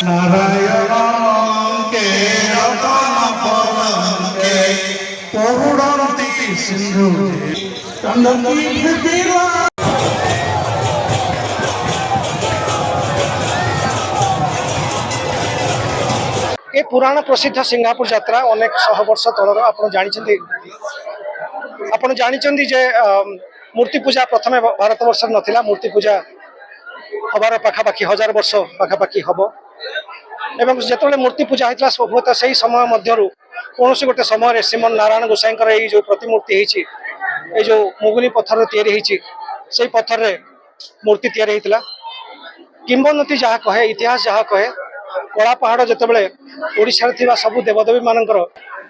নারায়ণকে রতন পবনকে পৌরন্তি সিন্ধু চন্দনী পৃথিবী। ए पुराण प्रसिद्ध सिंगापुर यात्रा अनेक शह वर्ष तलर आप जानते जे मूर्ति पूजा प्रथम भारत वर्ष नथिला मूर्ति पूजा हबार पाखापाखि 1000 वर्ष पाखापाखि हम एवं जो मूर्ति पूजा होता हुए से समय मध्य कौन गोटे समय श्रीमन नारायण गोसाई जो प्रतिमूर्ति ये जो मुगुनी पत्थर या पत्थर मूर्ति या किंवदंती जहाँ कहे इतिहास जहाँ कहे कला पहाड़ जो ओडिशा सब देवदेवी मानकर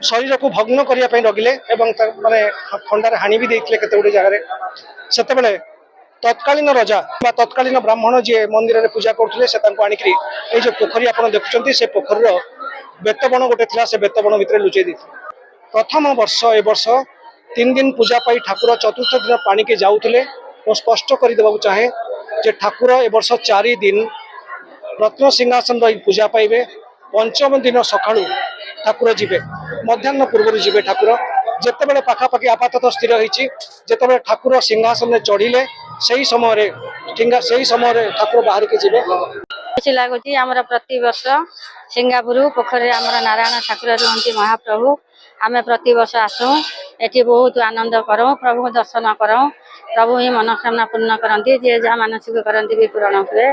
शरीर को भग्न करने लगिले माने खंडार हाणी भी देते केते जगह से तत्कालीन रजा तत्कालीन ब्राह्मण जी मंदिर में पूजा करते आनिकी ये जो पोखरी आप देखुं से पोखर बेतबण गोटे थी से बेतबण भितर लुचई दी प्रथम वर्ष ए वर्ष 3 दिन पूजा पाई ठाकुर चतुर्थ दिन पानी के जाऊले स्पष्ट करदे चाहे जे ठाकुर ए वर्ष 4 दिन रत्न सिंहासन पूजा पाइबे पंचम दिन सका ठाकुर जीवे मध्याह्न पूर्व जीवे ठाकुर जिते पाखापाखि आपातत स्थिर होती जिते ठाकुर सिंहासन चढ़िले से समय ठाकुर बाहर के जीवे खुशी लगुच प्रति वर्ष सिंगापुर पोखरी आमर नारायण ठाकुर रुहति महाप्रभु आम प्रति वर्ष आसू ये बहुत आनंद करूँ प्रभु दर्शन करूँ प्रभु ही मनोकामना पूर्ण करती जी जहाँ मानसिक करती भी पूरण हुए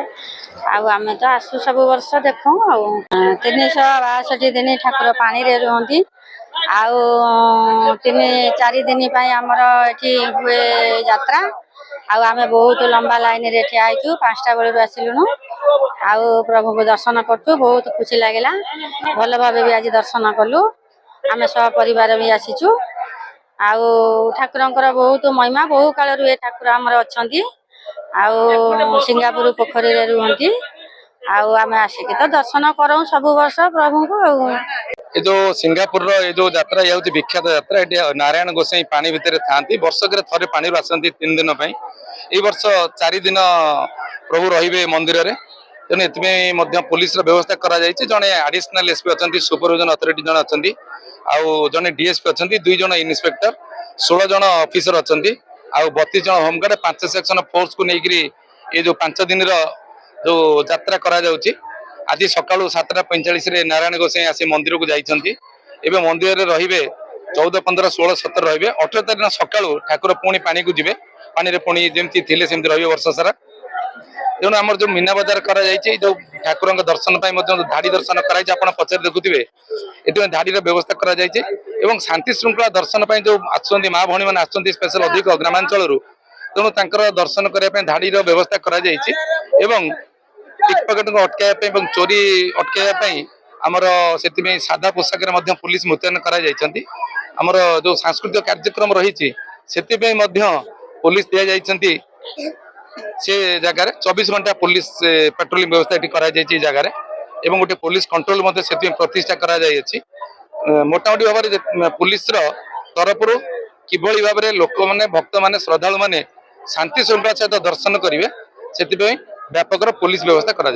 आम तो आसू सब वर्ष देखूँ 362 दिन ठाकुर पानी रे रुहति आउ 3-4 दिन आमर ये हुए यात्रा आमे बहुत लंबा लाइन रे ठिया आइचु 5टा बेलू आसिलुनु आउ प्रभु को दर्शन करचु बहुत खुशी लागला भल भाव भी आज दर्शन कलु आमे सब परिवार भी आसीचु आउ ठाकुरंकर बहुत महिमा बहु काल रे ठाकुर हमर अछंती आउ सिंगापुर पोखरी रे रुहंती आउ आमे आसिक तो दर्शन करौ सब वर्ष प्रभु को ये जो सिंगापुर ये जो यात्रा ये विख्यात यात्रा ये नारायण गोसाई पानी भितर था वर्षक थे पानी आसती 3 दिन ये वर्ष 4 दिन प्रभु रे मंदिर में तेणु ये पुलिस व्यवस्था करा जड़े आडिशनल एसपी अच्छा सुपरविजन अथॉरिटी जन अच्छा जड़े डीएसपी अच्छा 2 जन इन्स्पेक्टर 16 जन ऑफिसर अच्छा 32 जन होमगार्ड 5 सेक्शन फोर्स को लेकर ये जो 5 दिन जो यात्रा करा जाउची आज सका 7:45 नारायण गोसाई आसी मंदिर को जाइए मंदिर में रे 14, 15, 16, 17 रे 18 तारीख सका ठाकुर पुणी पानी को जीवे पानी रे पुणी जमती थे रे वर्ष सारा तेणु आम जो मीना बजार करा जो ठाकुर दर्शन धाड़ी दर्शन कराई आप पचार देखुए ये धाड़ी व्यवस्था करा शांति श्रृंखला दर्शन जो आसुँच माँ भणी मैंने आसुँच स्पेशल अधिक ग्रामांचल तेणु तांकर दर्शन करने धाड़ी व्यवस्था करा पिकपकेट को अटकाइबा चोरी अटकाइबा आमर से सादा पोशाक पुलिस मुतयन कर जो सांस्कृतिक कार्यक्रम रही से पुलिस दि जाती से जगह 24 घंटा पुलिस पेट्रोलिंग व्यवस्था ये जगह एवं गोटे पुलिस कंट्रोल प्रतिष्ठा कर मोटामोटी भाव में पुलिस तरफ किभली भाव में लोक मैंने भक्त मैंने श्रद्धालु मैंने शांति श्रृंखला सहित दर्शन करेंगे से व्यापक पुलिस व्यवस्था करा